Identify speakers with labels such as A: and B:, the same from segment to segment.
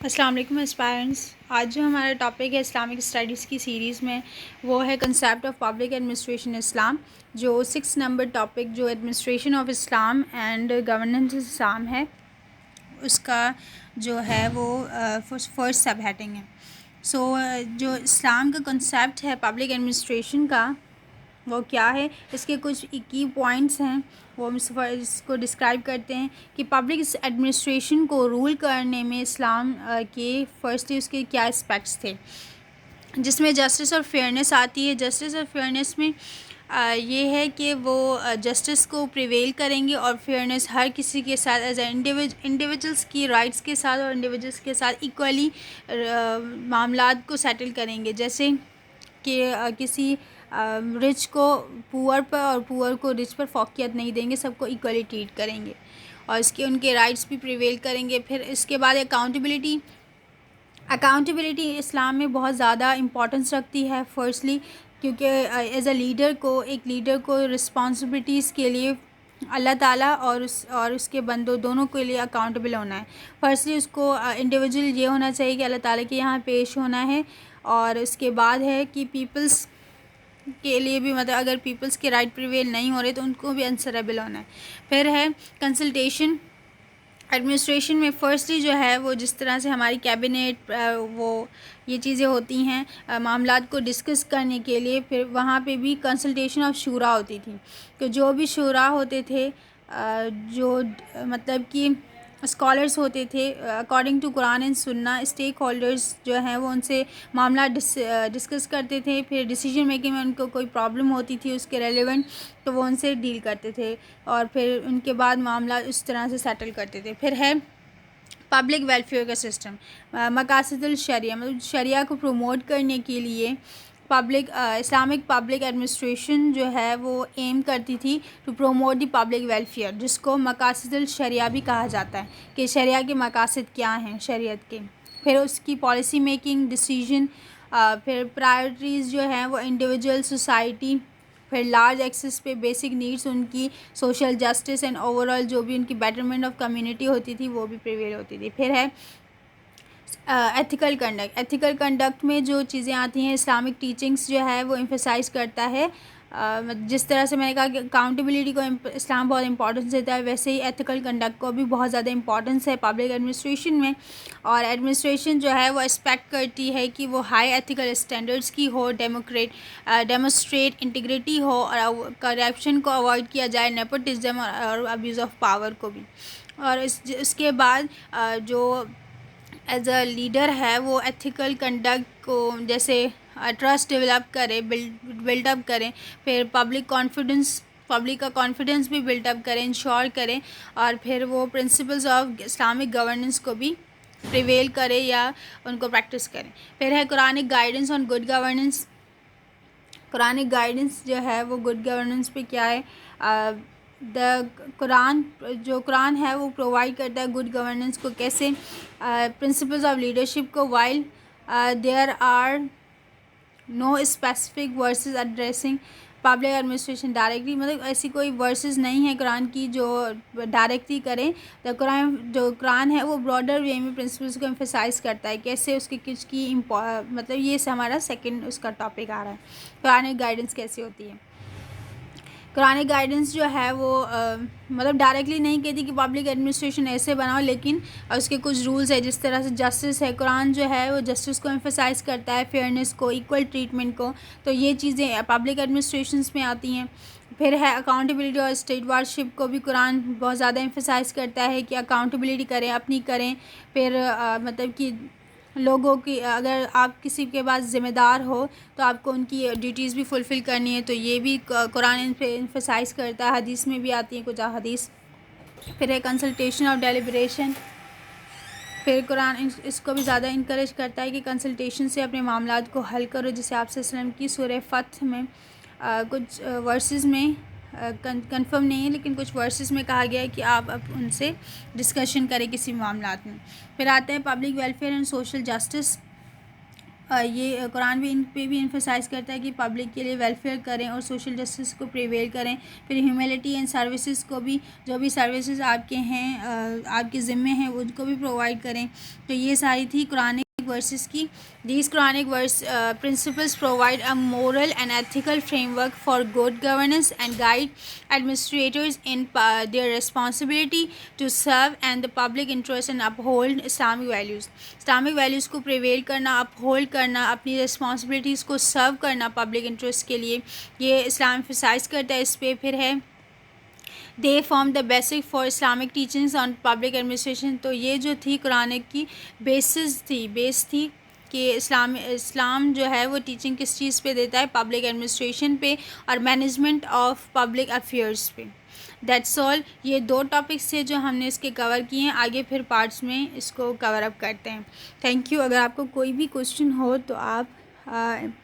A: السلام علیکم اسپائرنٹس. آج جو ہمارا ٹاپک ہے اسلامک اسٹڈیز کی سیریز میں وہ ہے concept of public administration Islam. جو 6 نمبر ٹاپک جو administration of Islam and governance Islam ہے اس کا جو ہے وہ فرسٹ سب ہیڈنگ ہے. جو اسلام کا کنسیپٹ ہے پبلک ایڈمنسٹریشن کا وہ کیا ہے، اس کے کچھ کی پوائنٹس ہیں وہ ہم اس کو ڈسکرائب کرتے ہیں کہ پبلک ایڈمنسٹریشن کو رول کرنے میں اسلام کے فرسٹلی اس کے کیا اسپیکٹس تھے، جس میں جسٹس اور فیئرنیس آتی ہے. جسٹس اور فیئرنیس میں یہ ہے کہ وہ جسٹس کو پریویل کریں گے اور فیئرنیس ہر کسی کے ساتھ ایز اے انڈیویجولس کی رائٹس کے ساتھ اور انڈیویجولس کے ساتھ ایکولی معاملات کو سیٹل کریں گے. جیسے کہ کسی رچ کو پور پر اور پور کو رچ پر فوقیت نہیں دیں گے، سب کو ایکولی ٹریٹ کریں گے اور ان کے رائٹس بھی پریویل کریں گے. پھر اس کے بعد اکاؤنٹیبلٹی اسلام میں بہت زیادہ امپورٹنس رکھتی ہے. فرسٹلی کیونکہ ایز اے ایک لیڈر کو رسپانسبلٹیز کے لیے اللہ تعالیٰ اور اس کے بندوں دونوں کے لیے اکاؤنٹیبل ہونا ہے. فرسٹلی اس کو انڈیویجول یہ ہونا چاہیے کہ اللہ تعالیٰ کے یہاں پیش ہونا ہے، اور اس کے بعد ہے کہ پیپلز کے لیے بھی اگر پیپلز کے رائٹ پریویل نہیں ہو رہے تو ان کو بھی انسریبل ہونا ہے. پھر ہے کنسلٹیشن ایڈمنسٹریشن میں. فرسٹلی جو ہے وہ جس طرح سے ہماری کیبنیٹ یہ چیزیں ہوتی ہیں معاملات کو ڈسکس کرنے کے لیے، پھر وہاں پہ بھی کنسلٹیشن آف شورا ہوتی تھی. کہ جو بھی شورا ہوتے تھے جو کہ اسکالرس ہوتے تھے اکارڈنگ ٹو قرآن اینڈ سنہ، اسٹیک ہولڈرز جو ہیں وہ ان سے معاملات ڈسکس کرتے تھے. پھر ڈیسیجن میکنگ میں ان کو کوئی پرابلم ہوتی تھی اس کے ریلیونٹ تو وہ ان سے ڈیل کرتے تھے اور پھر ان کے بعد معاملات اس طرح سے سیٹل کرتے تھے. پھر ہے پبلک ویلفیئر کا سسٹم. مقاصد الشریعہ شریعہ کو پروموٹ کرنے کے لیے اسلامک پبلک ایڈمنسٹریشن جو ہے وہ ایم کرتی تھی to promote the public welfare, جس کو مقاصد الشریعہ بھی کہا جاتا ہے کہ شریعہ کے مقاصد کیا ہیں شریعت کے. پھر اس کی پالیسی میکنگ ڈیسیجن، پھر پرائرٹیز جو ہیں وہ انڈیویجول سوسائٹی، پھر لارج ایکسس پہ بیسک نیڈس ان کی، social justice and over all جو بھی ان کی بیٹرمنٹ آف کمیونٹی ہوتی تھی وہ بھی پریویل ہوتی تھی. پھر ہے ایتھیکل کنڈکٹ میں جو چیزیں آتی ہیں اسلامک ٹیچنگس جو ہے وہ ایمفیسائز کرتا ہے. جس طرح سے میں نے کہا کہ اکاؤنٹیبلٹی کو اسلام بہت امپورٹنس دیتا ہے، ویسے ہی ایتھیکل کنڈکٹ کو بھی بہت زیادہ امپورٹنس ہے پبلک ایڈمنسٹریشن میں. اور ایڈمنسٹریشن جو ہے وہ ایکسپیکٹ کرتی ہے کہ وہ ہائی ایتھیکل اسٹینڈرڈس کی ہو، ڈیمونسٹریٹ انٹیگریٹی ہو اور کرپشن کو اوائڈ کیا جائے، نیپوٹزم اور ابیوز آف پاور کو بھی. اور اس کے بعد جو ایز اے لیڈر ہے وہ ایتھیکل کنڈکٹ کو جیسے ٹرسٹ ڈیولپ کرے، بلڈ اپ کریں، پھر پبلک کا کانفیڈنس بھی بلڈ اپ کریں، انشور کریں، اور پھر وہ پرنسپلز آف اسلامک گورننس کو بھی پریویل کرے یا ان کو پریکٹس کریں. پھر ہے Quranic guidance on good governance. Quranic guidance جو ہے وہ گڈ گورننس پہ کیا ہے، قرآن ہے وہ پرووائڈ کرتا ہے گڈ گورننس کو کیسے. پرنسپلز آف لیڈرشپ کو while they are no specific verses addressing public administration directly, ایسی کوئی ورسز نہیں ہیں قرآن کی جو ڈائریکٹلی کریں. قرآن ہے وہ براڈر وے میں پرنسپلز کو ایمفیسائز کرتا ہے کیسے اس کی کچھ کی یہ ہمارا سیکنڈ اس کا ٹاپک آ رہا ہے. قرآنک گائیڈنس کیسی ہوتی ہے. قرآنک گائیڈنس جو ہے وہ ڈائریکٹلی نہیں کہتی کہ پبلک ایڈمنسٹریشن ایسے بناؤ، لیکن اس کے کچھ رولز ہے. جس طرح سے جسٹس ہے، قرآن جو ہے وہ جسٹس کو ایمفیسائز کرتا ہے، فیئرنیس کو، ایکول ٹریٹمنٹ کو، تو یہ چیزیں پبلک ایڈمنسٹریشنس میں آتی ہیں. پھر ہے اکاؤنٹیبلٹی اور اسٹیٹ وارشپ کو بھی قرآن بہت زیادہ ایمفیسائز کرتا ہے کہ اکاؤنٹیبلٹی کریں، اپنی کریں. پھر کہ لوگوں کی اگر آپ کسی کے پاس ذمہ دار ہو تو آپ کو ان کی ڈیوٹیز بھی فلفل کرنی ہے، تو یہ بھی قرآن ان پہ ایمفیسائز کرتا ہے. حدیث میں بھی آتی ہیں کچھ حدیث. پھر ہے کنسلٹیشن اور ڈیلیبریشن. پھر قرآن اس کو بھی زیادہ انکریج کرتا ہے کہ کنسلٹیشن سے اپنے معاملات کو حل کرو، جسے آپ صلی اللہ علیہ وسلم کی سورہ فتح میں کچھ ورسز میں کنفرم نہیں ہے لیکن کچھ ورسز میں کہا گیا ہے کہ آپ اب ان سے ڈسکشن کریں کسی معاملات میں. پھر آتے ہیں public welfare and social justice. یہ قرآن بھی ان پہ بھی انفسائز کرتا ہے کہ پبلک کے لیے ویلفیئر کریں اور سوشل جسٹس کو پریویل کریں. پھر ہیومینٹی اینڈ سروسز کو بھی، جو بھی سروسز آپ کے ہیں، آپ کے ذمے ہیں، ان کو بھی پرووائڈ کریں. تو یہ ساری تھی قرآنک ورسز کی. These Quranic verse principles provide a moral and ethical framework for good governance and guide administrators in their responsibility to serve and the public interest and uphold Islamic values. Islamic values کو prevail کرنا، uphold کرنا، اپنی responsibilities کو serve کرنا public interest کے لیے، یہ اسلام emphasize کرتا ہے. اس پہ پھر ہے they form the basic for Islamic teachings on public administration. تو یہ جو تھی قرآنک کی بیس تھی کہ اسلام جو ہے وہ ٹیچنگ کس چیز پہ دیتا ہے، پبلک ایڈمنسٹریشن پہ اور مینجمنٹ آف پبلک افیئرس پہ. That's all. یہ 2 ٹاپکس تھے جو ہم نے اس کے کور کیے ہیں. آگے پھر پارٹس میں اس کو کور اپ کرتے ہیں. Thank you. اگر آپ کو کوئی بھی کویشچن ہو تو آپ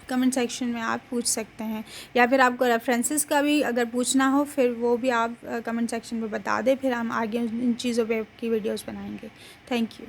A: کمنٹ سیکشن میں آپ پوچھ سکتے ہیں، یا پھر آپ کو ریفرنسز کا بھی اگر پوچھنا ہو پھر وہ بھی آپ کمنٹ سیکشن میں بتا دیں، پھر ہم آگے ان چیزوں پہ کی ویڈیوز بنائیں گے. Thank you.